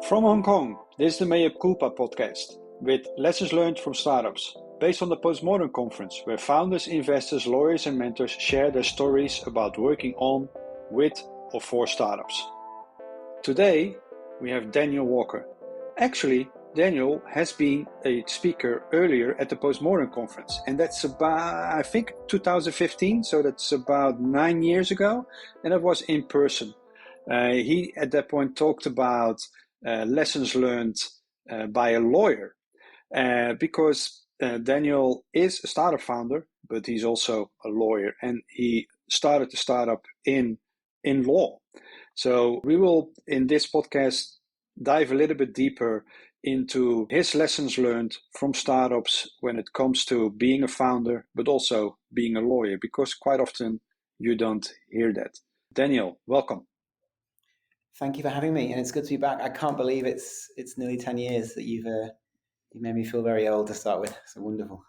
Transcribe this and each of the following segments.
From Hong Kong, this is the Mea Culpa podcast with lessons learned from startups, based on the Postmodern Conference, where founders, investors, lawyers, and mentors share their stories about working on, with, or for startups. Today, we have Daniel Walker. Actually, Daniel has been a speaker earlier at the Postmodern Conference, and that's about, I think, 2015, so that's about 9 years ago, and it was in person. He, at that point, talked about lessons learned by a lawyer, because Daniel is a startup founder, but he's also a lawyer, and he started the startup in law. So we will, in this podcast, dive a little bit deeper into his lessons learned from startups when it comes to being a founder, but also being a lawyer, because quite often you don't hear that. Daniel, welcome. Thank you for having me, and it's good to be back. I can't believe it's nearly 10 years that you've you made me feel very old to start with. So wonderful.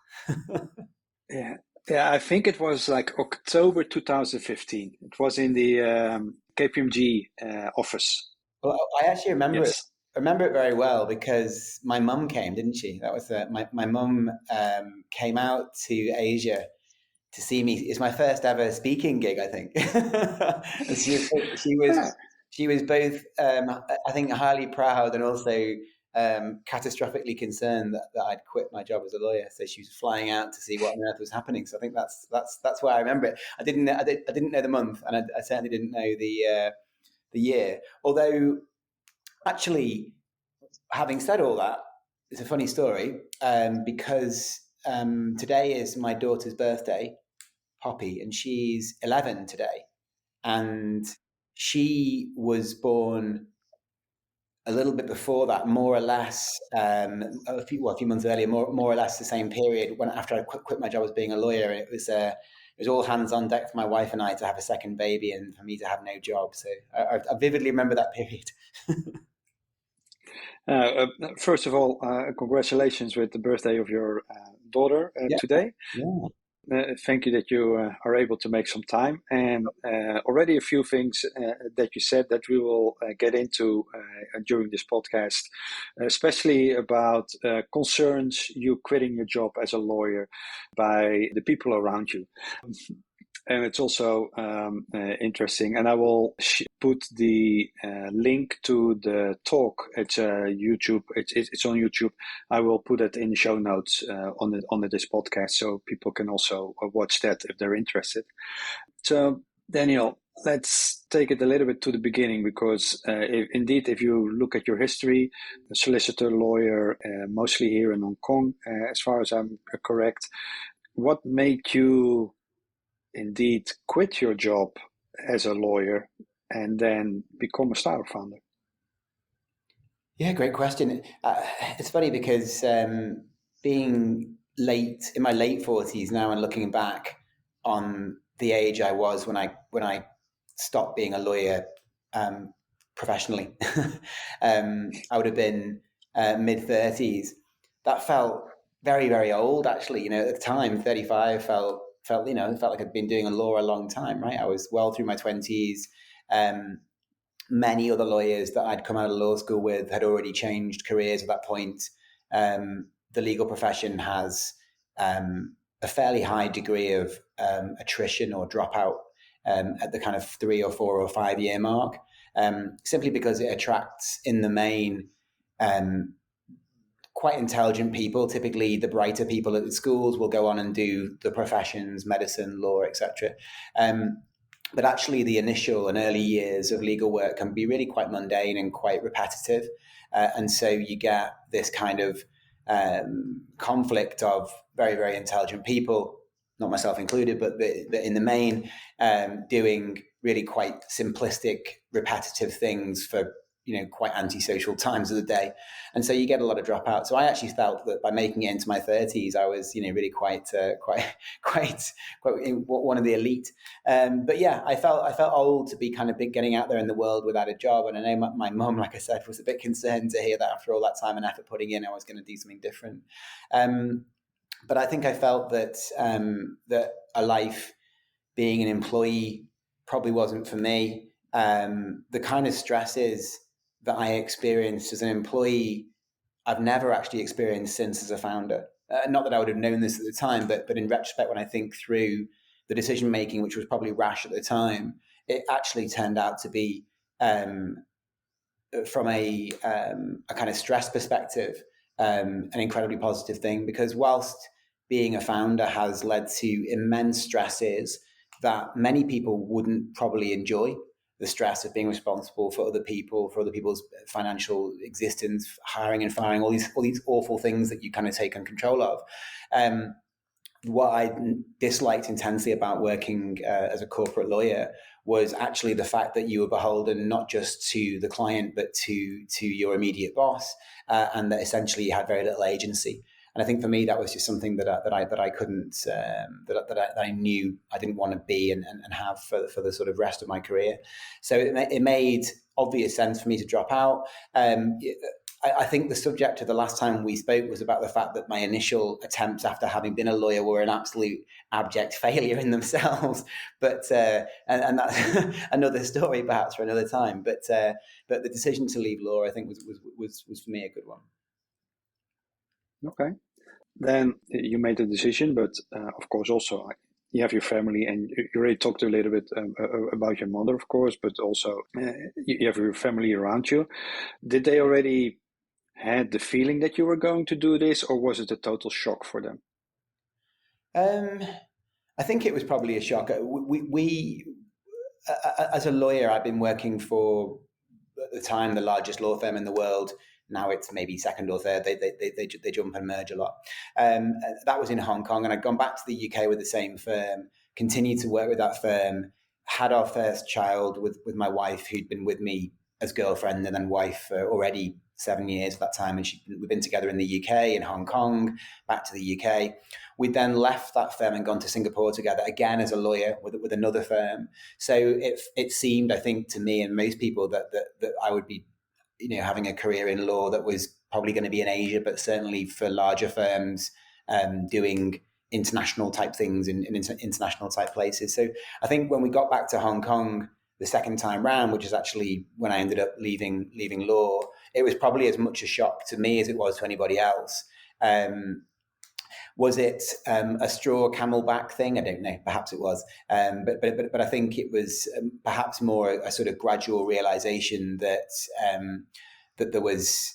Yeah, I think it was like October 2015. It was in the KPMG office. Well, I actually remember Yes. it. I remember it very well because my mum came, didn't she? That was my mum came out to Asia to see me. It's my first ever speaking gig, I think. And she was both, I think, highly proud and also catastrophically concerned that I'd quit my job as a lawyer. So she was flying out to see what on earth was happening. So I think that's why I remember it. I didn't know the month, and I certainly didn't know the year. Although, actually, having said all that, it's a funny story because today is my daughter's birthday, Poppy, and she's 11 today, and she was born a little bit before that, more or less, a few months earlier, more or less the same period when after I quit my job as being a lawyer. It was all hands on deck for my wife and I to have a second baby and for me to have no job. So I vividly remember that period. First of all, congratulations with the birthday of your daughter today. Yeah. Thank you that you are able to make some time, and already a few things that you said that we will get into during this podcast, especially about concerns you quitting your job as a lawyer by the people around you. And it's also interesting, and I will put the link to the talk. It's YouTube. It's on YouTube. I will put it in the show notes on this podcast, so people can also watch that if they're interested. So, Daniel, let's take it a little bit to the beginning, because if you look at your history, a solicitor, lawyer, mostly here in Hong Kong, as far as I'm correct, what made you indeed quit your job as a lawyer and then become a startup founder? Yeah, great question. It's funny because being in my late 40s now and looking back on the age I was when I stopped being a lawyer professionally, I would have been mid-30s. That felt very, very old, actually. At the time, 35 felt like I'd been doing law a long time, right? I was well through my 20s. Many other lawyers that I'd come out of law school with had already changed careers at that point. The legal profession has a fairly high degree of attrition or dropout at the kind of 3 or 4 or 5 year mark, simply because it attracts, in the main, quite intelligent people. Typically, the brighter people at the schools will go on and do the professions, medicine, law, etc. But actually, the initial and early years of legal work can be really quite mundane and quite repetitive. And so you get this kind of conflict of very, very intelligent people, not myself included, but in the main, doing really quite simplistic, repetitive things for quite antisocial times of the day. And so you get a lot of dropout. So I actually felt that by making it into my 30s, I was, really quite one of the elite. But yeah, I felt old to be kind of getting out there in the world without a job. And I know my mum, like I said, was a bit concerned to hear that after all that time and effort putting in, I was going to do something different. But I think I felt that that a life being an employee probably wasn't for me. the kind of stresses that I experienced as an employee, I've never actually experienced since as a founder. Not that I would have known this at the time, but in retrospect, when I think through the decision making, which was probably rash at the time, it actually turned out to be, from a kind of stress perspective, an incredibly positive thing, because whilst being a founder has led to immense stresses that many people wouldn't probably enjoy, the stress of being responsible for other people, for other people's financial existence, hiring and firing, all these awful things that you kind of take on control of. What I disliked intensely about working as a corporate lawyer was actually the fact that you were beholden not just to the client but to your immediate boss, and that essentially you had very little agency. And I think for me that was just something that I couldn't, that I knew I didn't want to be and have for the sort of rest of my career. So it made obvious sense for me to drop out. I think the subject of the last time we spoke was about the fact that my initial attempts after having been a lawyer were an absolute abject failure in themselves. But and that's another story perhaps for another time. But the decision to leave law, I think, was for me a good one. Okay. Then you made the decision, but of course also you have your family, and you already talked a little bit about your mother, of course, but also you have your family around you. Did they already had the feeling that you were going to do this, or was it a total shock for them? I think it was probably a shock. We as a lawyer, I've been working for, at the time, the largest law firm in the world. Now it's maybe second or third. They jump and merge a lot. That was in Hong Kong, and I'd gone back to the UK with the same firm, continued to work with that firm, had our first child with my wife, who'd been with me as girlfriend and then wife for already 7 years at that time. And we've been together in the UK, in Hong Kong, back to the UK. We then left that firm and gone to Singapore together, again as a lawyer with another firm. So it seemed, I think, to me and most people that I would be, having a career in law that was probably going to be in Asia, but certainly for larger firms, doing international type things in international type places. So I think when we got back to Hong Kong the second time round, which is actually when I ended up leaving law, it was probably as much a shock to me as it was to anybody else. Was it a straw camelback thing? I don't know. Perhaps it was, but I think it was perhaps more a sort of gradual realization that that there was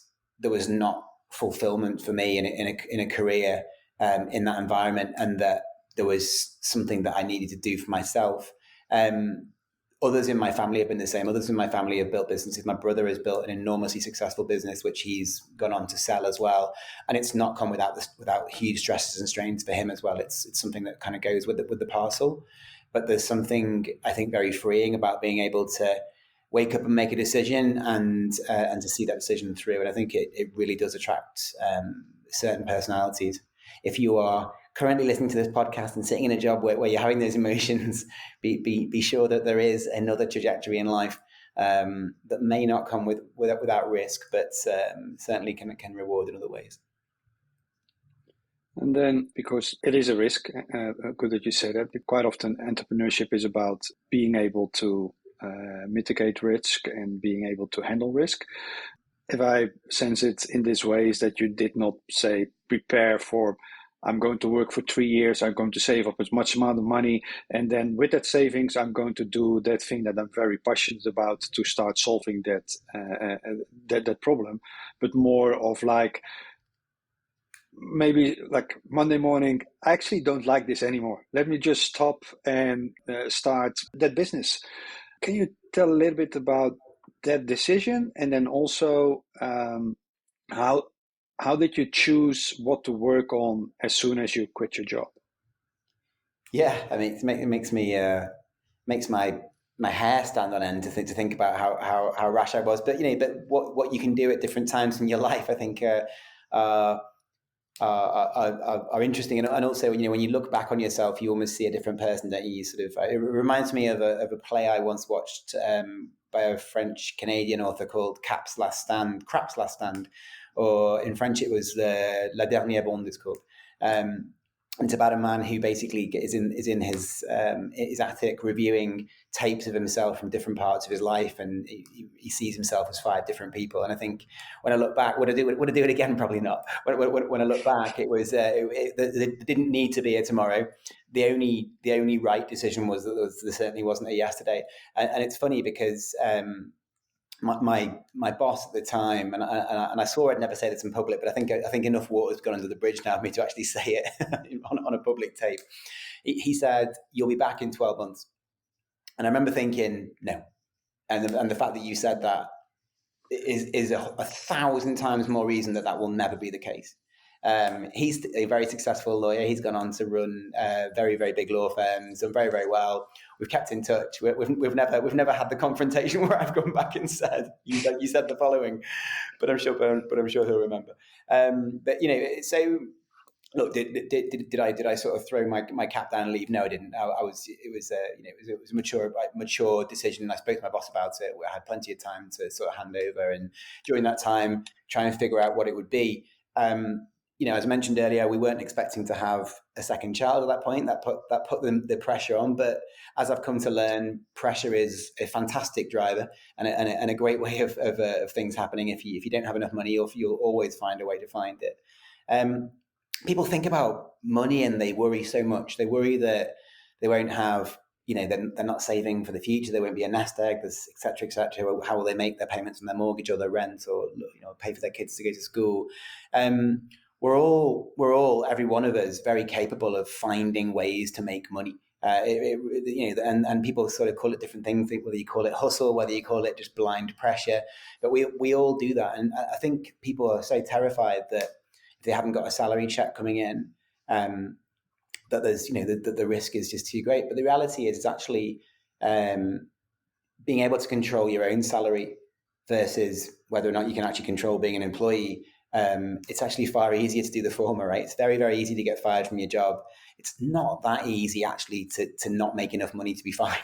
not fulfillment for me in a career in that environment, and that there was something that I needed to do for myself. Others in my family have been the same. Others in my family have built businesses. My brother has built an enormously successful business, which he's gone on to sell as well. And it's not come without huge stresses and strains for him as well. It's something that kind of goes with the parcel. But there's something, I think, very freeing about being able to wake up and make a decision and to see that decision through. And I think it really does attract certain personalities. If you are currently listening to this podcast and sitting in a job where you're having those emotions, be sure that there is another trajectory in life that may not come without risk, but certainly can reward in other ways. And then, because it is a risk, good that you say that. Quite often, entrepreneurship is about being able to mitigate risk and being able to handle risk. If I sense it in this way, is that you did not say prepare for, I'm going to work for 3 years, I'm going to save up as much amount of money, and then with that savings, I'm going to do that thing that I'm very passionate about to start solving that problem. But more of like, maybe like Monday morning, I actually don't like this anymore. Let me just stop and start that business. Can you tell a little bit about that decision, and then also how did you choose what to work on as soon as you quit your job? Yeah, I mean, it makes my hair stand on end to think about how rash I was. But but what you can do at different times in your life, I think, are interesting. And also, when you look back on yourself, you almost see a different person that you sort of. It reminds me of a play I once watched by a French Canadian author called Crap's Last Stand, or in French it was La Dernière Bond, it's called. It's about a man who basically is in his attic reviewing tapes of himself from different parts of his life, and he sees himself as 5 different people. And I think when I look back, would I do it again? Probably not. When I look back, it was there didn't need to be a tomorrow. The only right decision was that there certainly wasn't a yesterday. And it's funny because my boss at the time, and I swore I'd never say this in public, but I think enough water's gone under the bridge now for me to actually say it on a public tape. He said, "You'll be back in 12 months." And I remember thinking, no. And the fact that you said that is a 1,000 times more reason that will never be the case. He's a very successful lawyer. He's gone on to run very, very big law firms, done very, very well. We've kept in touch. We've never had the confrontation where I've gone back and said you said the following, but I'm sure he'll remember. But so look, did I sort of throw my cap down and leave? No, I didn't. It was a mature decision. I spoke to my boss about it. I had plenty of time to sort of hand over, and during that time, try and figure out what it would be. As I mentioned earlier, we weren't expecting to have a second child at that point. That put the pressure on. But as I've come to learn, pressure is a fantastic driver and a great way of things happening. If you don't have enough money, you'll always find a way to find it. People think about money and they worry so much. They worry that they won't have, they're not saving for the future. There won't be a nest egg, et cetera, et cetera. How will they make their payments on their mortgage or their rent, or pay for their kids to go to school? We're all, every one of us, very capable of finding ways to make money. And people sort of call it different things, whether you call it hustle, whether you call it just blind pressure, but we all do that. And I think people are so terrified that if they haven't got a salary check coming in, that there's, the risk is just too great. But the reality is actually being able to control your own salary versus whether or not you can actually control being an employee. It's actually far easier to do the former, right? It's very, very easy to get fired from your job. It's not that easy actually to not make enough money to be fine.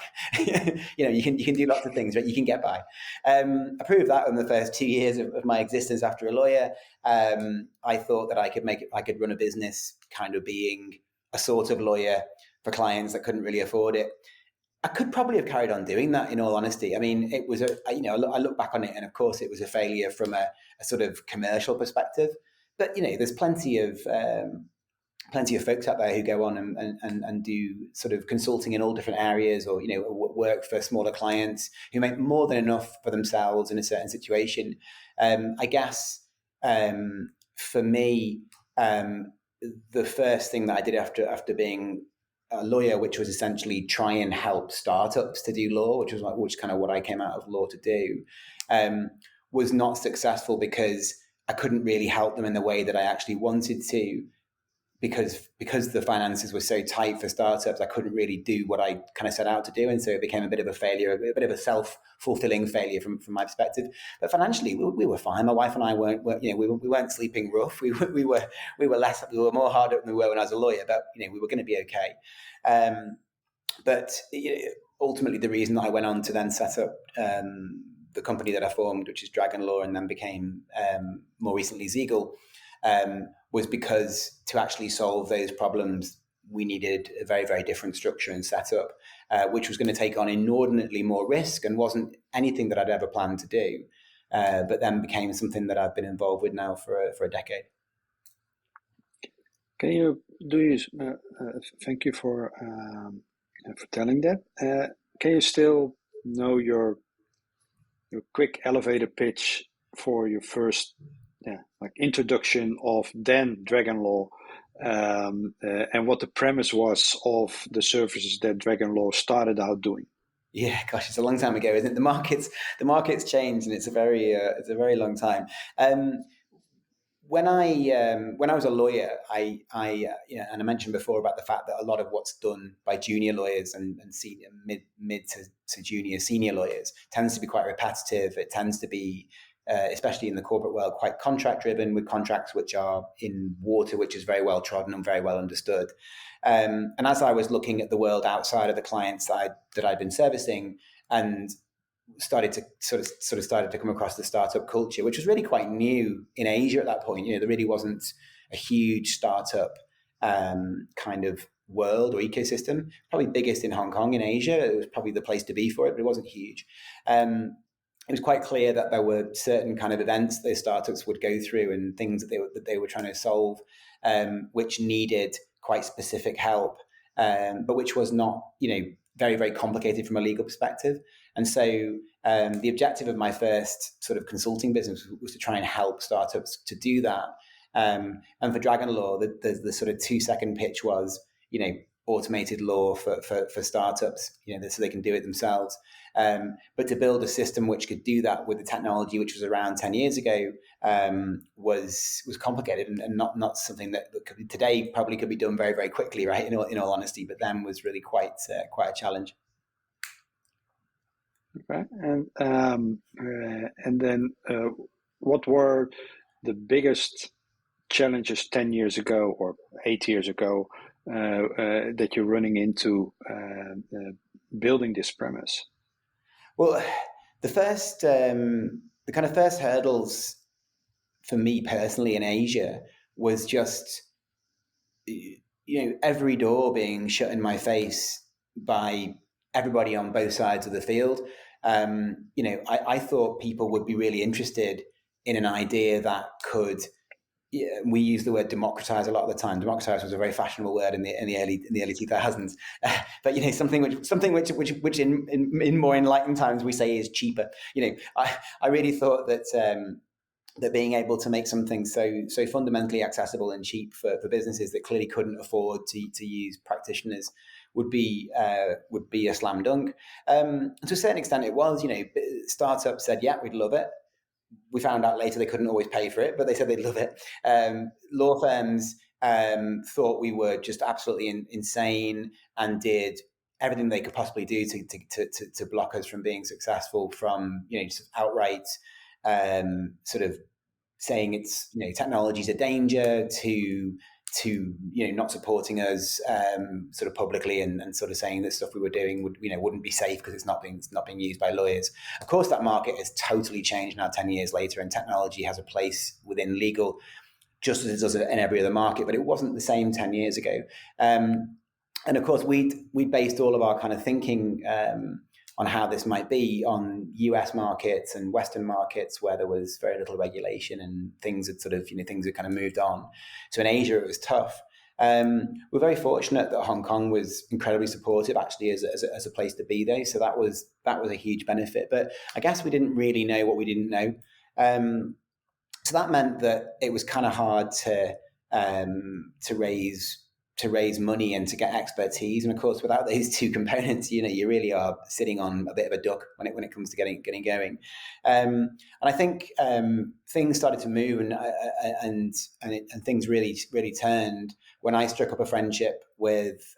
You can do lots of things, right? You can get by. I proved that in the first 2 years of my existence after a lawyer. I thought that I could run a business kind of being a sort of lawyer for clients that couldn't really afford it. I could probably have carried on doing that, in all honesty. I mean, it was I look back on it, and of course it was a failure from a sort of commercial perspective. But there's plenty of folks out there who go on and do sort of consulting in all different areas, or work for smaller clients who make more than enough for themselves in a certain situation. I guess for me, the first thing that I did after being a lawyer, which was essentially try and help startups to do law, which kind of what I came out of law to do, was not successful because I couldn't really help them in the way that I actually wanted to, because the finances were so tight for startups. I couldn't really do what I kind of set out to do, and so it became a bit of a failure, a bit of a self-fulfilling failure from my perspective. But financially, we were fine. My wife and I we weren't sleeping rough. We were more hard up than we were when I was a lawyer, but we were going to be okay. But ultimately, the reason that I went on to then set up the company that I formed, which is Dragon Law, and then became more recently Zegal, was because to actually solve those problems, we needed a very, very different structure and setup, which was going to take on inordinately more risk and wasn't anything that I'd ever planned to do, but then became something that I've been involved with now for a decade. Can you thank you for telling that. Can you still know your quick elevator pitch for your first introduction of then Dragon Law, and what the premise was of the services that Dragon Law started out doing? Yeah, gosh, it's a long time ago, isn't it? The market's changed, and it's a very long time. When I was a lawyer, I and I mentioned before about the fact that a lot of what's done by junior lawyers and senior mid to junior senior lawyers tends to be quite repetitive. It tends to be especially in the corporate world, quite contract driven, with contracts which are in water, which is very well trodden and very well understood. And as I was looking at the world outside of the clients that I'd been servicing, and started to come across the startup culture, which was really quite new in Asia at that point. There really wasn't a huge startup kind of world or ecosystem. Probably biggest in Hong Kong in Asia. It was probably the place to be for it, but it wasn't huge. It was quite clear that there were certain kind of events those startups would go through and things that they were trying to solve, which needed quite specific help, but which was not, very, very complicated from a legal perspective. And so the objective of my first sort of consulting business was to try and help startups to do that. And for Dragon Law, the sort of 2-second pitch was, automated law for startups, so they can do it themselves. But to build a system which could do that with the technology which was around 10 years ago was complicated and not something that could be, today probably could be done very, very quickly, right? In all honesty, but then was really quite a challenge. Okay, and then what were the biggest challenges 10 years ago or 8 years ago that you're running into building this premise? Well, the kind of first hurdles for me personally in Asia was just, every door being shut in my face by everybody on both sides of the field. I thought people would be really interested in an idea that could. Yeah, we use the word democratize a lot of the time. Democratize was a very fashionable word in the early 2000s, but something which in more enlightened times we say is cheaper. I really thought that that being able to make something so fundamentally accessible and cheap for businesses that clearly couldn't afford to use practitioners would be a slam dunk. To a certain extent, it was. Startups said, "Yeah, we'd love it." We found out later they couldn't always pay for it, but they said they'd love it. Law firms thought we were just absolutely insane and did everything they could possibly do to block us from being successful, from just outright sort of saying it's technology's a danger to not supporting us sort of publicly and sort of saying that stuff we were doing wouldn't be safe because it's not being used by lawyers. Of course, that market has totally changed now 10 years later, and technology has a place within legal just as it does in every other market, but it wasn't the same 10 years ago. And of course, we based all of our kind of thinking on how this might be on US markets and Western markets where there was very little regulation and things had things had kind of moved on. So in Asia, it was tough. We're very fortunate that Hong Kong was incredibly supportive actually as a place to be there. So that was a huge benefit. But I guess we didn't really know what we didn't know. So that meant that it was kind of hard to raise money and to get expertise. And of course, without those two components, you really are sitting on a bit of a duck when it comes to getting going. And I think things started to move and things really turned when I struck up a friendship with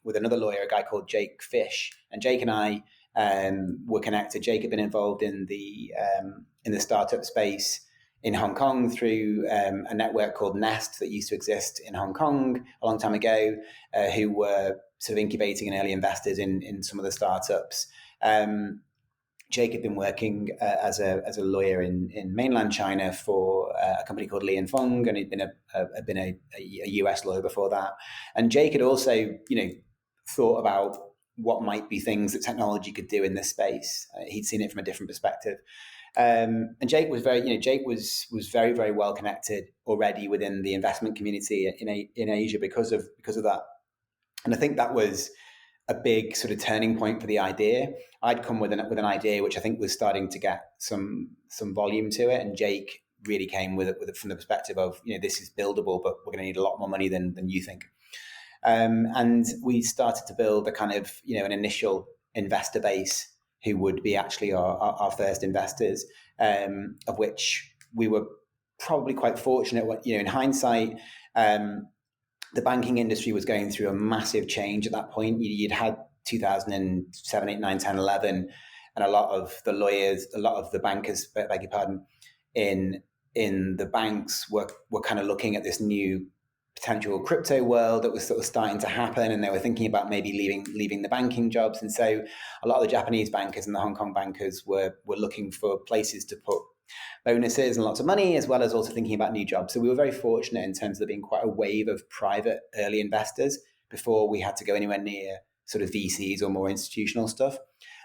another lawyer, a guy called Jake Fish. And Jake and I were connected. Jake had been involved in the startup space in Hong Kong through a network called Nest that used to exist in Hong Kong a long time ago, who were sort of incubating and early investors in some of the startups. Jake had been working as a lawyer in mainland China for a company called Li & Fung, and he'd been a US lawyer before that. And Jake had also, thought about what might be things that technology could do in this space. He'd seen it from a different perspective. And Jake was very, very well connected already within the investment community in Asia because of that. And I think that was a big sort of turning point for the idea. I'd come with an idea which I think was starting to get some volume to it, and Jake really came with it from the perspective of this is buildable, but we're going to need a lot more money than you think. And we started to build a kind of an initial investor base who would be actually our first investors, of which we were probably quite fortunate. In hindsight, the banking industry was going through a massive change at that point. You'd had 2007, 8, 9, 10, 11, and a lot of the lawyers, a lot of the bankers, beg your pardon, in the banks were kind of looking at this new potential crypto world that was sort of starting to happen, and they were thinking about maybe leaving the banking jobs. And so a lot of the Japanese bankers and the Hong Kong bankers were looking for places to put bonuses and lots of money, as well as also thinking about new jobs. So we were very fortunate in terms of there being quite a wave of private early investors before we had to go anywhere near sort of VCs or more institutional stuff.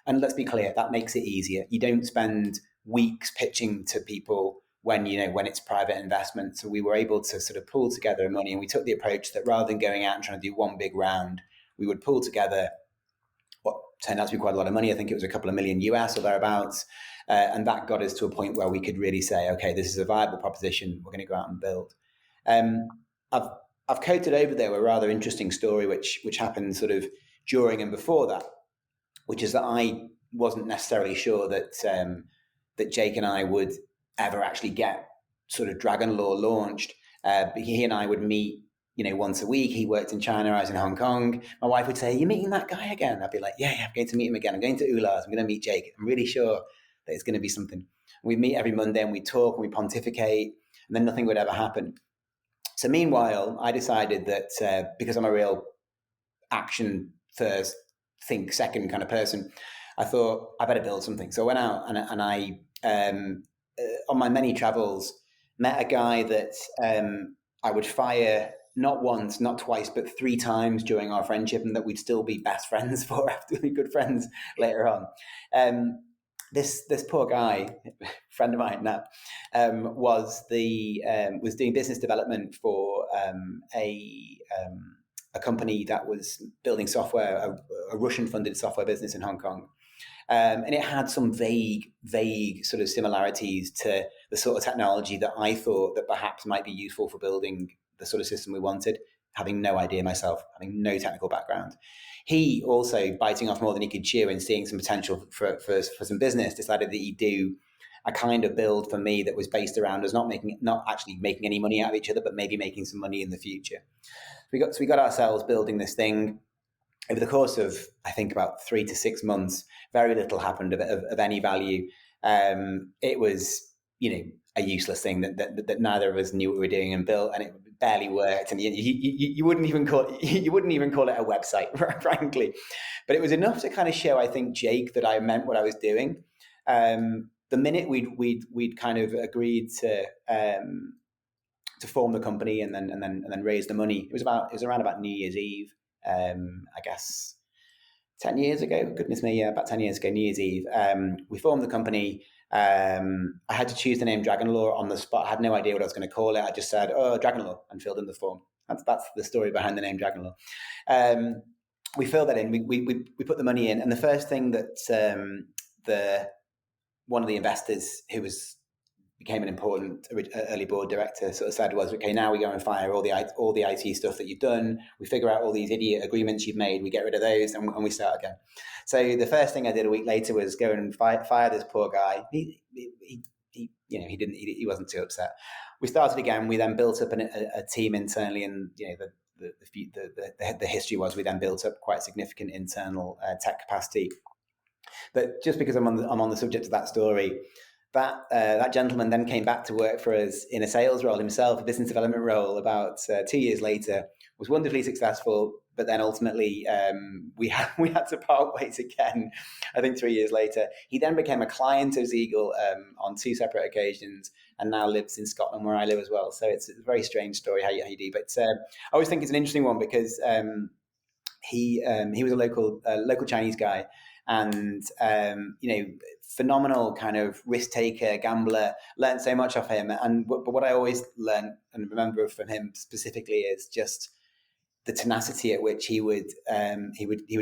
And let's be clear, that makes it easier. You don't spend weeks pitching to people when it's private investment. So we were able to sort of pull together money, and we took the approach that rather than going out and trying to do one big round, we would pull together what turned out to be quite a lot of money. I think it was a couple of million US or thereabouts. And that got us to a point where we could really say, okay, this is a viable proposition. We're going to go out and build. I've coated over there a rather interesting story, which happened sort of during and before that, which is that I wasn't necessarily sure that Jake and I would ever actually get sort of Dragon Law launched. But he and I would meet, once a week. He worked in China, I was in Hong Kong. My wife would say, "Are you meeting that guy again?" I'd be like, yeah, I'm going to meet him again. I'm going to Ula's. I'm going to meet Jake. I'm really sure that it's going to be something. We meet every Monday and we talk and we pontificate, and then nothing would ever happen. So meanwhile, I decided that because I'm a real action first, think second kind of person, I thought I better build something. So I went out and I on my many travels, met a guy that I would fire not once, not twice, but 3 times during our friendship, and that we'd still be best friends for after we good friends later on. This poor guy, friend of mine now, was doing business development for a company that was building software, a Russian-funded software business in Hong Kong. And it had some vague sort of similarities to the sort of technology that I thought that perhaps might be useful for building the sort of system we wanted, having no idea myself, having no technical background. He also, biting off more than he could chew and seeing some potential for some business, decided that he'd do a kind of build for me that was based around us not actually making any money out of each other, but maybe making some money in the future. We got ourselves building this thing. Over the course of, I think, about 3 to 6 months, very little happened of any value. It was, a useless thing that neither of us knew what we were doing and built, and it barely worked. And you wouldn't even call it a website, frankly. But it was enough to kind of show, I think, Jake that I meant what I was doing. The minute we'd kind of agreed to form the company and then raise the money, it was around about New Year's Eve. I guess 10 years ago, goodness me, yeah, about 10 years ago, New Year's Eve, we formed the company. I had to choose the name Dragon Law on the spot. I had no idea what I was going to call it. I just said, Dragon Law, and filled in the form. That's the story behind the name Dragon Law. We filled that in. We put the money in, and the first thing that one of the investors who became an important early board director sort of said was, okay, now we go and fire all the IT stuff that you've done. We figure out all these idiot agreements you've made. We get rid of those and we start again. So the first thing I did a week later was go and fire this poor guy. He wasn't too upset. We started again. We then built up a team internally, and the history was we then built up quite significant internal tech capacity. But just because I'm on the subject of that story, that gentleman then came back to work for us in a sales role himself, a business development role, about 2 years later. Was wonderfully successful, but then ultimately we had to part ways again. I think 3 years later, he then became a client of Zegal on 2 separate occasions, and now lives in Scotland, where I live as well. So it's a very strange story how you do. But I always think it's an interesting one because he was a local Chinese guy. And phenomenal kind of risk taker, gambler. Learned so much off him, but what I always learned and remember from him specifically is just the tenacity at which he would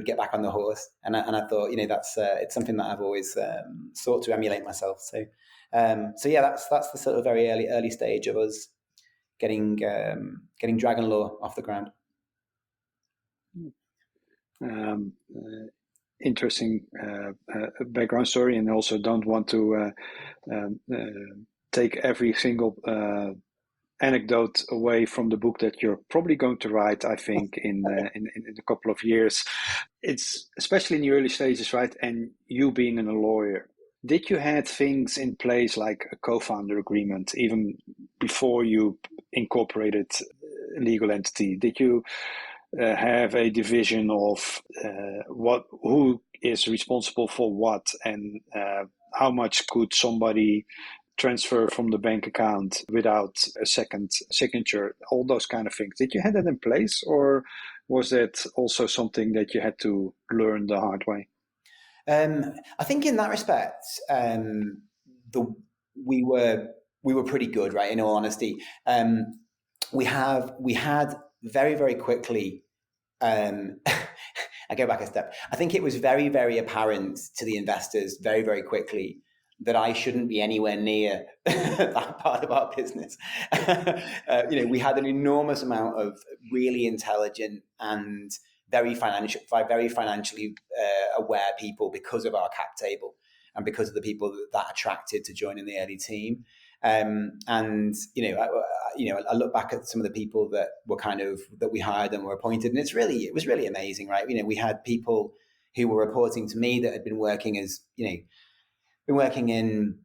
get back on the horse. And I thought, that's it's something that I've always sought to emulate myself. So yeah, that's the sort of very early stage of us getting Dragon Law off the ground. Interesting background story, and also don't want to take every single anecdote away from the book that you're probably going to write, I think, in a couple of years. It's especially in the early stages, right? And you being a lawyer, did you had things in place like a co-founder agreement even before you incorporated a legal entity? Did you have a division of who is responsible for what, and how much could somebody transfer from the bank account without a second signature, all those kind of things. Did you have that in place, or was that also something that you had to learn the hard way? I think in that respect, we were pretty good, right? In all honesty, we had very, very quickly. I go back a step. I think it was very, very apparent to the investors very, very quickly that I shouldn't be anywhere near that part of our business. We had an enormous amount of really intelligent and very financially aware people because of our cap table and because of the people that attracted to join in the early team. I look back at some of the people that were that we hired and were appointed, and it was really amazing, right? We had people who were reporting to me that had been working in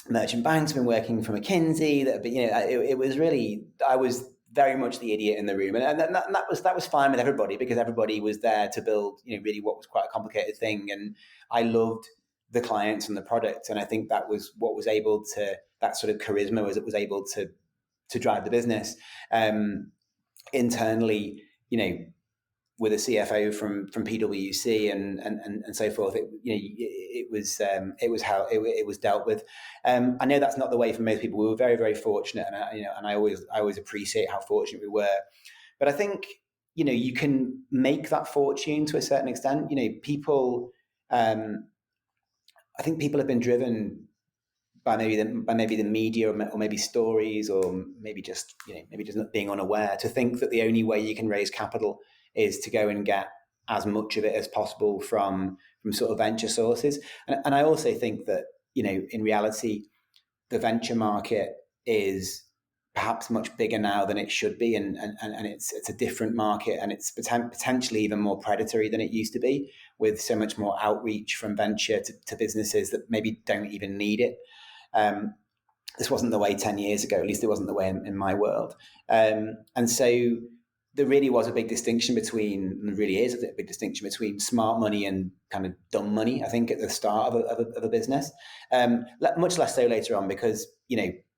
merchant banks, been working for McKinsey. It was really, I was very much the idiot in the room, and that was fine with everybody because everybody was there to build, really what was quite a complicated thing, and I loved the clients and the product, and I think that was what was able to, that sort of charisma was able to drive the business internally, with a CFO from PwC and so forth. It was how it was dealt with. I know that's not the way for most people. We were very, very fortunate, and I always appreciate how fortunate we were. But I think you can make that fortune to a certain extent. People. I think people have been driven by maybe the media or maybe stories or maybe just not being unaware to think that the only way you can raise capital is to go and get as much of it as possible from sort of venture sources. And I also think that, in reality, the venture market is perhaps much bigger now than it should be. And it's a different market, and it's potentially even more predatory than it used to be, with so much more outreach from venture to businesses that maybe don't even need it. This wasn't the way 10 years ago, at least it wasn't the way in my world. And so there really was a big distinction between, and there really is a big distinction between smart money and kind of dumb money, I think, at the start of a business. Much less so later on, because,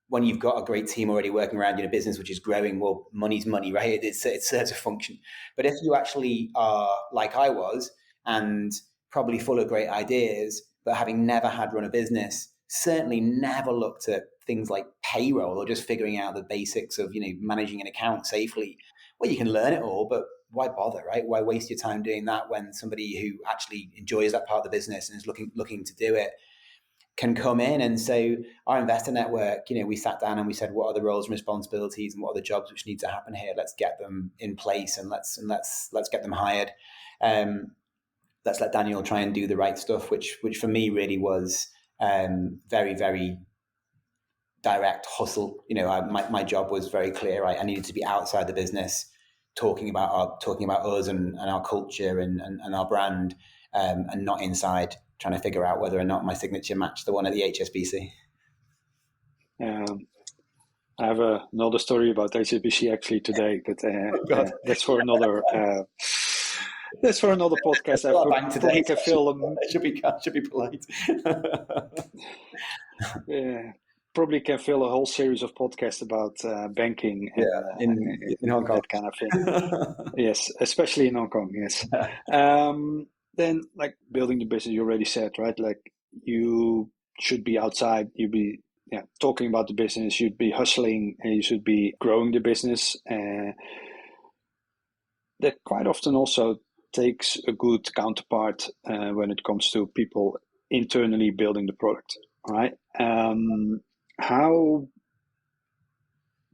when you've got a great team already working around in a business which is growing, well, money's money, right? It serves a function. But if you actually are like I was, and probably full of great ideas, but having never had run a business, certainly never looked at things like payroll or just figuring out the basics of, managing an account safely. Well, you can learn it all, but why bother, right? Why waste your time doing that when somebody who actually enjoys that part of the business and is looking to do it can come in? And so our investor network, we sat down and we said, what are the roles and responsibilities and what are the jobs which need to happen here? Let's get them in place, and let's get them hired. Let's let Daniel try and do the right stuff, which for me really was very, very direct hustle. My job was very clear. I needed to be outside the business, talking about us and our culture and our brand, and not inside trying to figure out whether or not my signature matched the one at the HSBC. I have another story about HSBC actually today, but that's for another. That's for another podcast. Should be polite. Yeah, probably can fill a whole series of podcasts about banking in Hong Kong, that kind of thing. Yes, especially in Hong Kong. Yes. Then, like, building the business, you already said, right? Like, you should be outside. You be talking about the business. You'd be hustling, and you should be growing the business. That quite often also takes a good counterpart when it comes to people internally building the product, right? How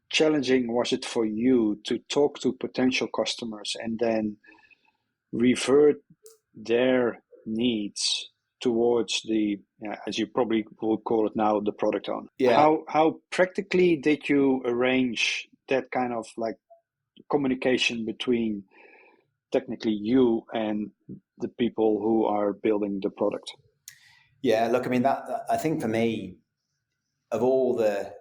challenging was it for you to talk to potential customers and then revert their needs towards the, as you probably would call it now, the product owner? Yeah. How practically did you arrange that kind of like communication between technically you and the people who are building the product? Yeah, look, I mean, I think for me, of all the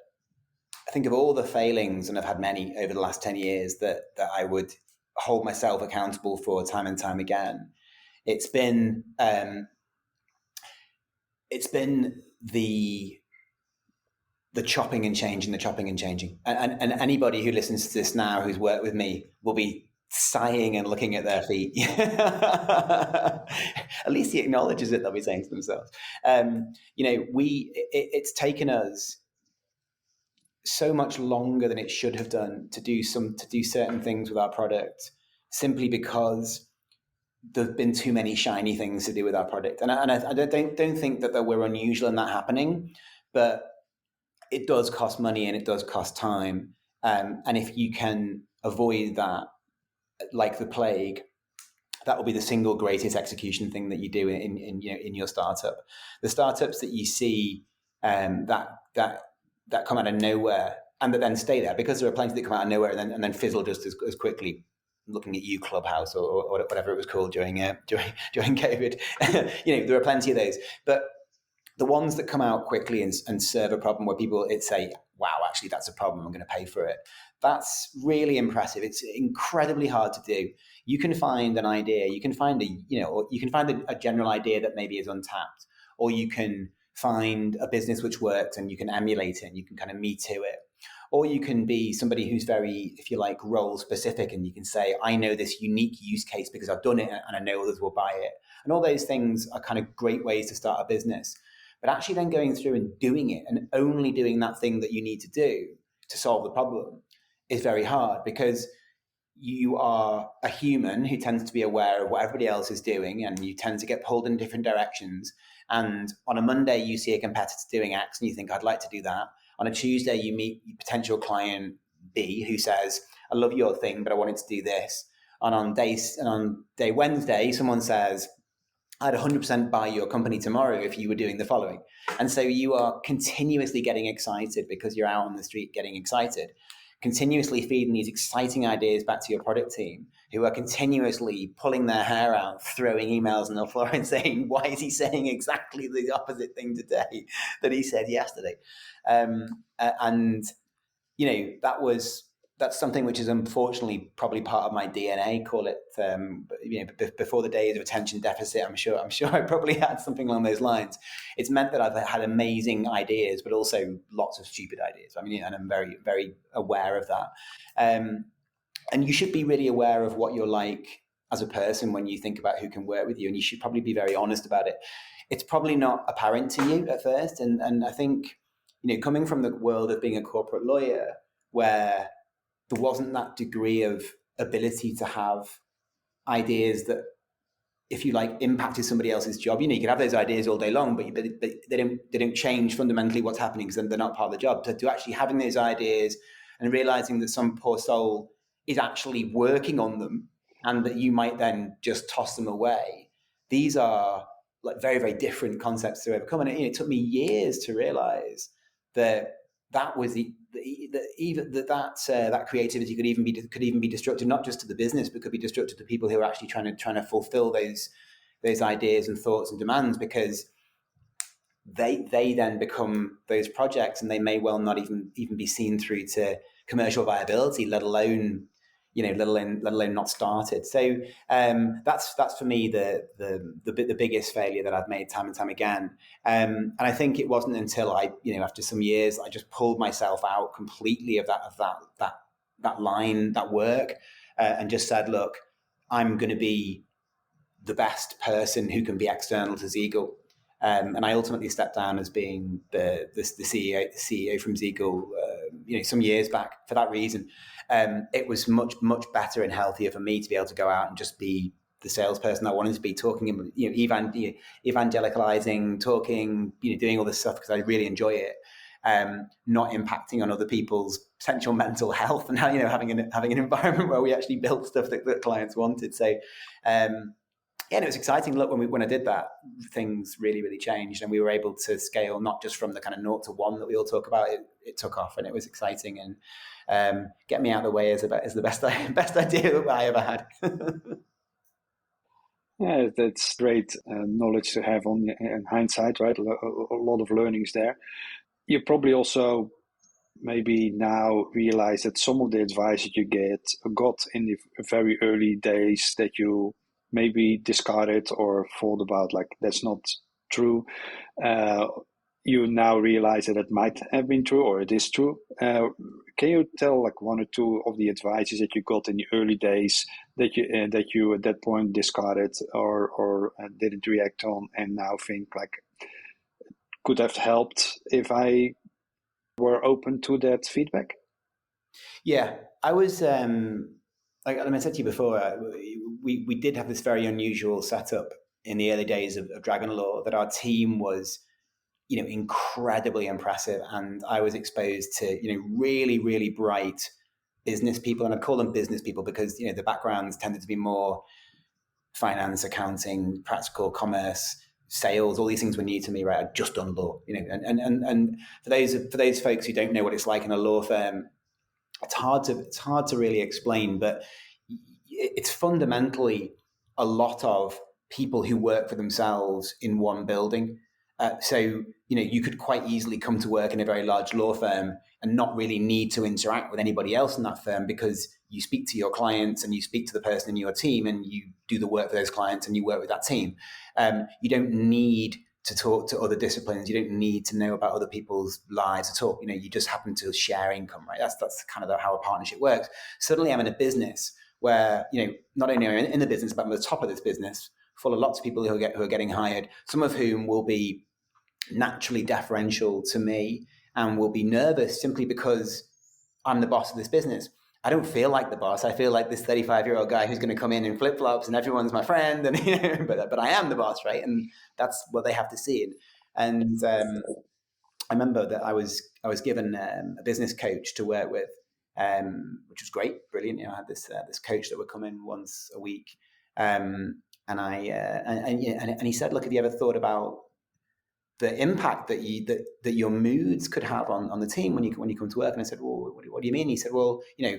failings, and I've had many over the last 10 years that I would hold myself accountable for time and time again, it's been the the chopping and changing, and anybody who listens to this now who's worked with me will be sighing and looking at their feet. At least he acknowledges it, they'll be saying to themselves. It's taken us so much longer than it should have done to do certain things with our product, simply because there've been too many shiny things to do with our product. And I don't think that we're unusual in that happening, but it does cost money and it does cost time. And if you can avoid that, like the plague, that will be the single greatest execution thing that you do in your startup. The startups that you see that come out of nowhere and that then stay there, because there are plenty that come out of nowhere and then fizzle just as quickly. Looking at you, Clubhouse, or whatever it was called during COVID. There are plenty of those, but the ones that come out quickly and serve a problem where people say, wow, actually that's a problem, I'm going to pay for it. That's really impressive. It's incredibly hard to do. You can find an idea, you can find a general idea that maybe is untapped, or you can find a business which works and you can emulate it and you can kind of me too it. Or you can be somebody who's very, if you like, role specific, and you can say, I know this unique use case because I've done it and I know others will buy it. And all those things are kind of great ways to start a business. But actually then going through and doing it and only doing that thing that you need to do to solve the problem is very hard, because you are a human who tends to be aware of what everybody else is doing, and you tend to get pulled in different directions. And on a Monday, you see a competitor doing X and you think, I'd like to do that. On a Tuesday, you meet your potential client B who says, I love your thing, but I wanted to do this. And on day Wednesday, someone says, I'd 100% buy your company tomorrow if you were doing the following. And so you are continuously getting excited because you're out on the street getting excited, continuously feeding these exciting ideas back to your product team, who are continuously pulling their hair out, throwing emails on the floor and saying, why is he saying exactly the opposite thing today that he said yesterday? That's something which is unfortunately probably part of my DNA. Call it, before the days of attention deficit. I'm sure I probably had something along those lines. It's meant that I've had amazing ideas, but also lots of stupid ideas. And I'm very, very aware of that. And you should be really aware of what you're like as a person when you think about who can work with you, and you should probably be very honest about it. It's probably not apparent to you at first, and I think, coming from the world of being a corporate lawyer, where there wasn't that degree of ability to have ideas that, if you like, impacted somebody else's job. You can have those ideas all day long, but they don't change fundamentally what's happening, because they're not part of the job. So to actually having those ideas and realizing that some poor soul is actually working on them, and that you might then just toss them away, these are like very, very different concepts to overcome. And it took me years to realize that was that creativity could even be destructive, not just to the business, but could be destructive to people who are actually trying to fulfill those ideas and thoughts and demands, because they then become those projects, and they may well not even be seen through to commercial viability, let alone not started. So that's for me the biggest failure that I've made time and time again. And I think it wasn't until after some years, I just pulled myself out completely of that line, that work, and just said, look, I'm going to be the best person who can be external to Zegal. And I ultimately stepped down as being the CEO from Zegal, some years back for that reason. It was much, much better and healthier for me to be able to go out and just be the salesperson I wanted to be, talking, evangelicalizing, talking, doing all this stuff because I really enjoy it. Not impacting on other people's potential mental health, and having an environment where we actually built stuff that clients wanted. So, and it was exciting. Look, when I did that, things really, really changed, and we were able to scale not just from the kind of 0 to 1 that we all talk about. It took off, and it was exciting, and get me out of the way is the best idea that I ever had. Yeah, that's great knowledge to have in hindsight, right? A lot of learnings there. You probably also maybe now realize that some of the advice that you got in the very early days that you maybe discarded or thought about, like, that's not true. you now realize that it might have been true or it is true. Can you tell like one or two of the advices that you got in the early days that you at that point discarded or didn't react on, and now think like could have helped if I were open to that feedback? Yeah, I was like I said to you before, we did have this very unusual setup in the early days of Dragon Law, that our team was, you know, incredibly impressive, and I was exposed to, you know, really, really bright business people, and I call them business people because, you know, the backgrounds tended to be more finance, accounting, practical commerce, sales. All these things were new to me, right? I'd just done law, you know, and for those folks who don't know what it's like in a law firm, it's hard to really explain, but it's fundamentally a lot of people who work for themselves in one building. So, you know, you could quite easily come to work in a very large law firm and not really need to interact with anybody else in that firm, because you speak to your clients and you speak to the person in your team and you do the work for those clients and you work with that team. You don't need to talk to other disciplines. You don't need to know about other people's lives at all. You know, you just happen to share income, right? That's kind of how a partnership works. Suddenly I'm in a business where, you know, not only am I in the business, but I'm at the top of this business, full of lots of people who are getting hired, some of whom will be naturally deferential to me and will be nervous simply because I'm the boss of this business. I don't feel like the boss. I feel like this 35-year-old guy who's going to come in flip-flops and everyone's my friend, and you know, but I am the boss, right? And that's what they have to see. And I remember that I was given a business coach to work with, which was great, brilliant. You know, I had this coach that would come in once a week, and he said, "Look, have you ever thought about the impact that your moods could have on the team when you come to work?" And I said, "Well, what do you mean?" He said, "Well, you know,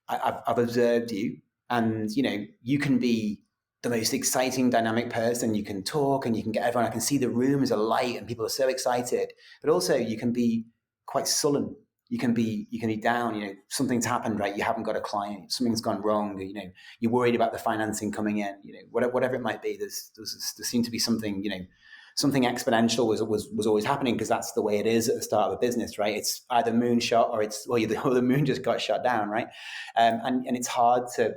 I've observed you, and you know, you can be the most exciting, dynamic person. You can talk and you can get everyone. I can see the room is alight and people are so excited. But also, you can be quite sullen. You can be down. You know, something's happened, right? You haven't got a client. Something's gone wrong. You know, you're worried about the financing coming in. You know, whatever it might be. There seemed to be something. You know, something exponential was always happening, because that's the way it is at the start of a business, right? It's either moonshot or the moon just got shut down, right? And it's hard to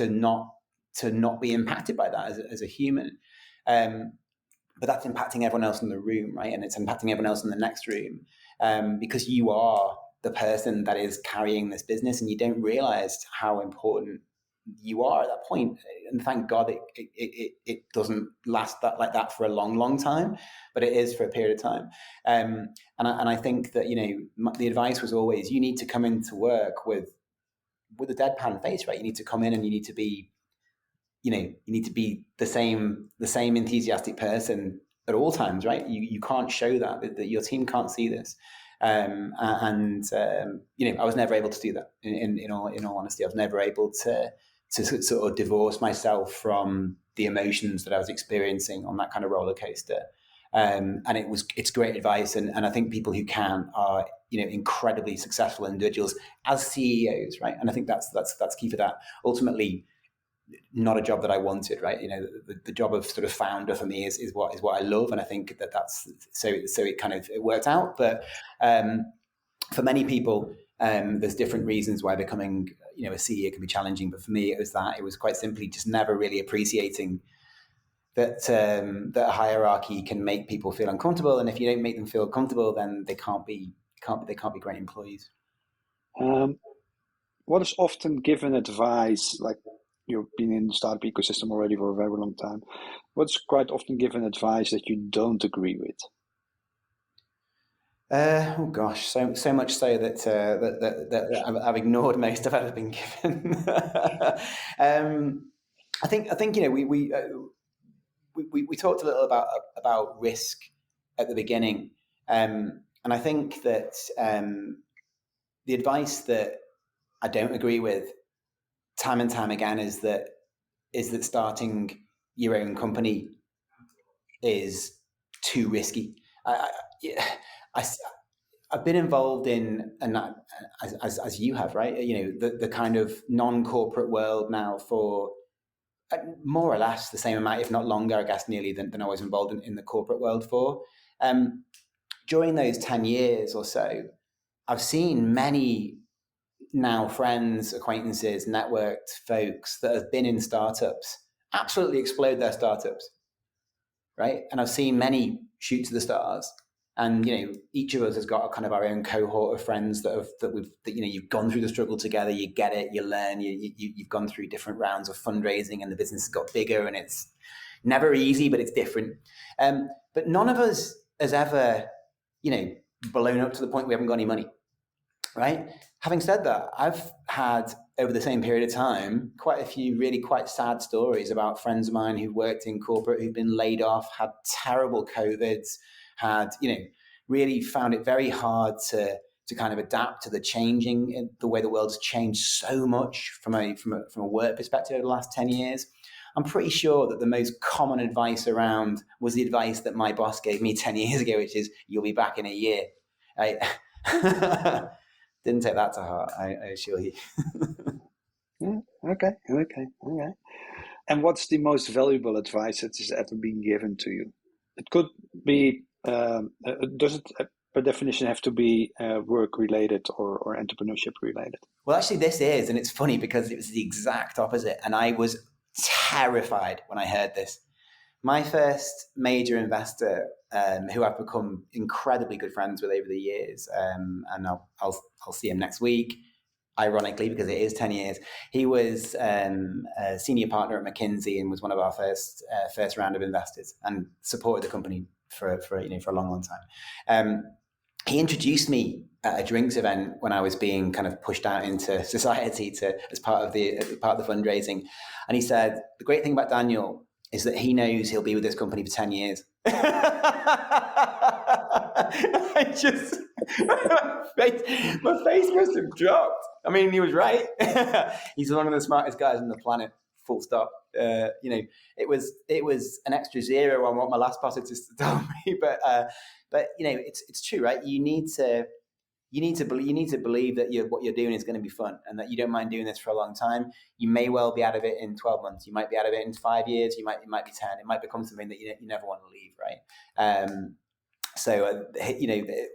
not be impacted by that as a human. But that's impacting everyone else in the room, right? And it's impacting everyone else in the next room, because you are the person that is carrying this business, and you don't realize how important you are at that point. And thank God it doesn't last like that for a long time, but it is for a period of time. And I think that, you know, the advice was always, you need to come into work with a deadpan face, right? You need to come in and you need to be, you know, you need to be the same enthusiastic person at all times, right? You can't show that your team can't see this. You know, I was never able to do that. In all honesty, I was never able to sort of divorce myself from the emotions that I was experiencing on that kind of roller coaster. And it's great advice. And I think people who can are, you know, incredibly successful individuals as CEOs, right? And I think that's key for that. Ultimately, not a job that I wanted, right? You know, the job of sort of founder for me is what I love. And I think that's, so it worked out. But for many people, there's different reasons why becoming, you know, a CEO can be challenging. But for me, it was quite simply just never really appreciating that a hierarchy can make people feel uncomfortable, and if you don't make them feel comfortable, then they can't be great employees. What is often given advice, like you've been in the startup ecosystem already for a very long time, what's quite often given advice that you don't agree with? Oh gosh, so much so that I've ignored most of I've been given. I think you know, we talked a little about risk at the beginning, and I think that the advice that I don't agree with time and time again is that starting your own company is too risky. I've been involved in, and as you have, right? You know, the kind of non-corporate world now for more or less the same amount, if not longer, I guess, nearly than I was involved in the corporate world for. during those 10 years or so, I've seen many now friends, acquaintances, networked folks that have been in startups absolutely explode their startups, right? And I've seen many shoot to the stars. And each of us has got a kind of our own cohort of friends that you've gone through the struggle together. You get it, you learn. You've gone through different rounds of fundraising, and the business has got bigger. And it's never easy, but it's different. But none of us has ever, blown up to the point we haven't got any money, right? Having said that, I've had over the same period of time quite a few really quite sad stories about friends of mine who worked in corporate who've been laid off, had terrible COVIDs, had really found it very hard to kind of adapt to the changing, the way the world's changed so much from a work perspective over the last 10 years. I'm pretty sure that the most common advice around was the advice that my boss gave me 10 years ago, which is, you'll be back in a year. Didn't take that to heart, I assure you. Yeah, okay. And what's the most valuable advice that has ever been given to you? It could be, does it per definition have to be work-related or entrepreneurship related? Well, actually this is, and it's funny because it was the exact opposite. And I was terrified when I heard this. My first major investor, who I've become incredibly good friends with over the years, and I'll see him next week, ironically, because it is 10 years. He was a senior partner at McKinsey and was one of our first round of investors and supported the company for a long time. He introduced me at a drinks event when I was being kind of pushed out into society as part of the fundraising, and he said, the great thing about Daniel is that he knows he'll be with this company for 10 years. My face must have dropped. I mean, he was right. He's one of the smartest guys on the planet, full stop. It was an extra zero on what my last boss had just told me, but it's true, right? You need to believe that what you're doing is going to be fun and that you don't mind doing this for a long time. You may well be out of it in 12 months. You might be out of it in 5 years. It might be 10. It might become something that you never want to leave, right?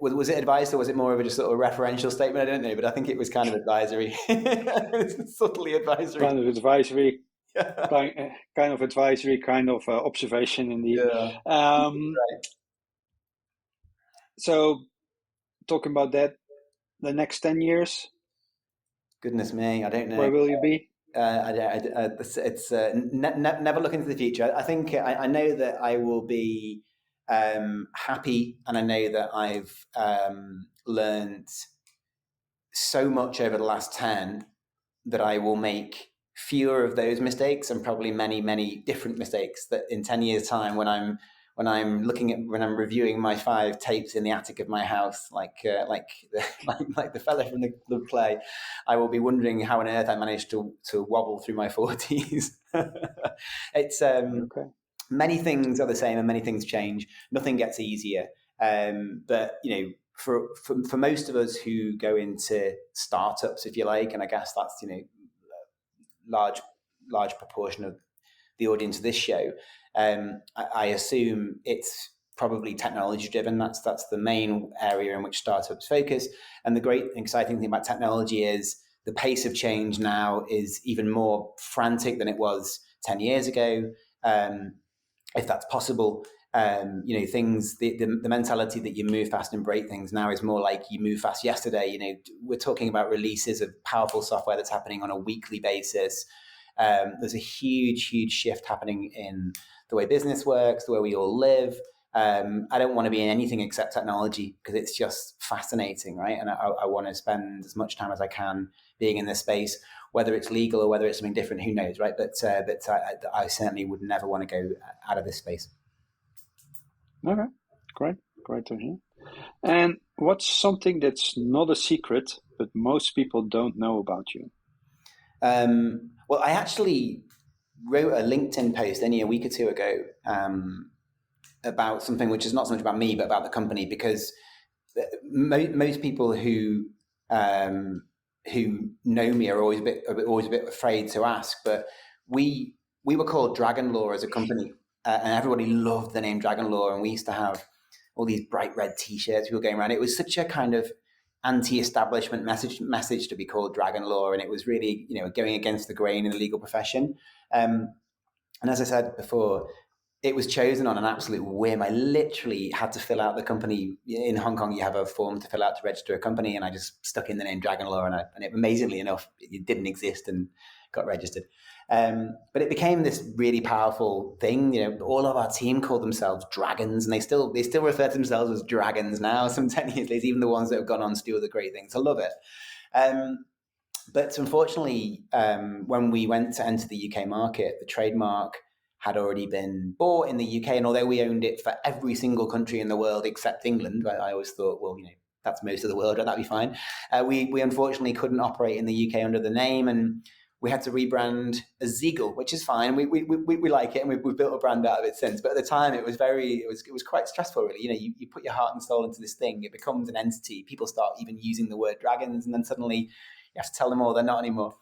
Was it advice or was it more of a just sort of referential statement? I don't know, but I think it was kind of advisory. It's subtly advisory. Kind of advisory. Kind of advisory, kind of observation indeed. Yeah. Right. So talking about that, the next 10 years? Goodness me, I don't know. Where will you be? It's never look into the future. I think I know that I will be happy, and I know that I've learned so much over the last 10 that I will make fewer of those mistakes and probably many, many different mistakes that in 10 years' time when I'm reviewing my 5 tapes in the attic of my house, like the fella from the play, I will be wondering how on earth I managed to wobble through my 40s. It's okay. Many things are the same and many things change. Nothing gets easier. But for most of us who go into startups, if you like, and I guess that's large proportion of the audience of this show. I assume it's probably technology driven. That's the main area in which startups focus. And the great exciting thing about technology is the pace of change now is even more frantic than it was 10 years ago. If that's possible, things, the mentality that you move fast and break things now is more like you move fast yesterday. We're talking about releases of powerful software that's happening on a weekly basis. There's a huge shift happening in the way business works, the way we all live. I don't want to be in anything except technology because it's just fascinating, right? And I want to spend as much time as I can being in this space, whether it's legal or whether it's something different, who knows, right? But I certainly would never want to go out of this space. Okay, great to hear. And what's something that's not a secret, but most people don't know about you? Well, I actually wrote a LinkedIn post only a week or two ago about something which is not so much about me, but about the company, because most people who know me are always a bit afraid to ask. But we were called Dragon Law as a company, and everybody loved the name Dragon Law, and we used to have all these bright red T-shirts, people going around. It was such a kind of anti-establishment message to be called Dragon Law, and it was really, going against the grain in the legal profession. And as I said before, it was chosen on an absolute whim. I literally had to fill out the company. In Hong Kong, you have a form to fill out to register a company, and I just stuck in the name Dragon Law, and it, amazingly enough, it didn't exist and got registered. But it became this really powerful thing. All of our team called themselves Dragons, and they still refer to themselves as Dragons now. Some 10 years later, even the ones that have gone on to do other great things. I love it. But unfortunately, when we went to enter the UK market, the trademark had already been bought in the UK. And although we owned it for every single country in the world except England, I always thought, well, that's most of the world, that'd be fine. We unfortunately couldn't operate in the UK under the name, and we had to rebrand as Zegal, which is fine. We like it, and we've built a brand out of it since. But at the time, it was quite stressful, really. You put your heart and soul into this thing, it becomes an entity. People start even using the word dragons, and then suddenly you have to tell them all they're not anymore.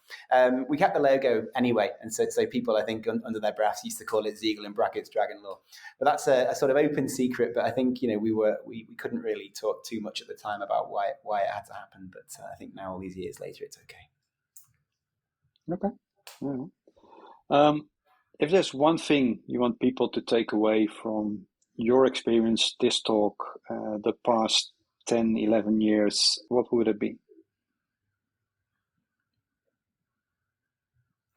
We kept the logo anyway, and so people, I think, under their breaths used to call it Zegal in brackets Dragon Law. But that's a sort of open secret. But I think we couldn't really talk too much at the time about why it had to happen. But I think now, all these years later, it's okay. Okay. Yeah. If there's one thing you want people to take away from your experience, this talk, the past 10, 11 years, what would it be?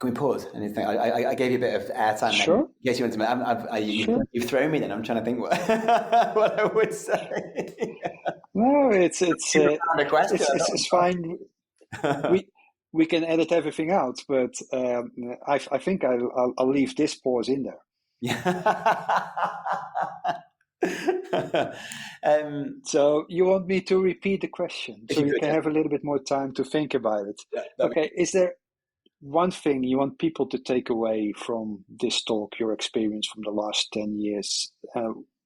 Can we pause? Anything? I gave you a bit of airtime. Sure. Yes, you want to. Sure. You've thrown me. Then I'm trying to think what I would say. No, it's fine. We can edit everything out, but I think I'll leave this pause in there. So you want me to repeat the question so you can have a little bit more time to think about it? Yeah, okay. Is there one thing you want people to take away from this talk, your experience from the last 10 years?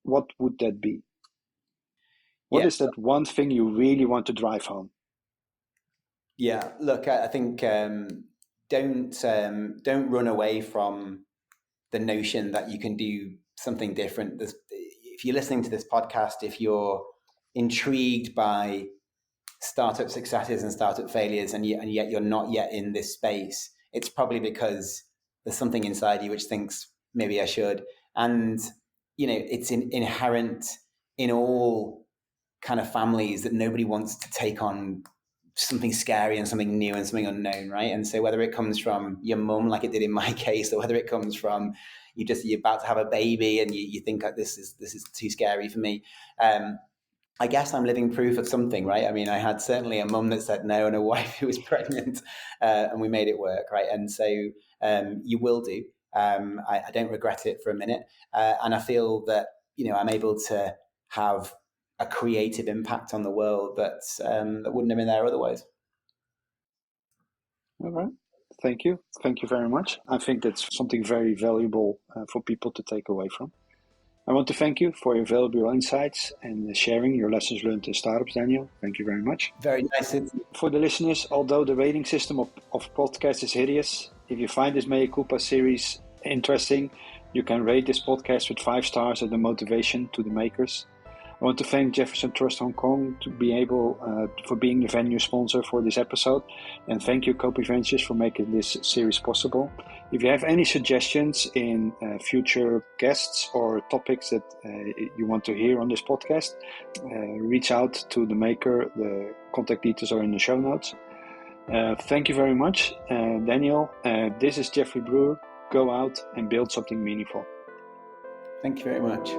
What would that be? What is that one thing you really want to drive home? Yeah, look, I think don't run away from the notion that you can do something different. If you're listening to this podcast, if you're intrigued by startup successes and startup failures, and yet you're not yet in this space, it's probably because there's something inside you which thinks maybe I should. And it's inherent in all kind of families that nobody wants to take on something scary and something new and something unknown, right? And so whether it comes from your mum, like it did in my case, or whether it comes from you're about to have a baby and you think like this is too scary for me. I guess I'm living proof of something, right? I mean, I had certainly a mum that said no and a wife who was pregnant, and we made it work, right? And so you will do. I don't regret it for a minute, and I feel that I'm able to have a creative impact on the world that wouldn't have been there otherwise. All right. Thank you very much. I think that's something very valuable for people to take away from. I want to thank you for your valuable insights and sharing your lessons learned in startups, Daniel. Thank you very much. Very nice. For the listeners, although the rating system of podcasts is hideous, if you find this Mea Culpa series interesting, you can rate this podcast with 5 stars as a motivation to the makers. I want to thank Jefferson Trust Hong Kong for being the venue sponsor for this episode, and thank you Copy Ventures for making this series possible. If you have any suggestions in future guests or topics that you want to hear on this podcast, reach out to the maker. The contact details are in the show notes. Thank you very much, Daniel. This is Jeffrey Brewer. Go out and build something meaningful. Thank you very much.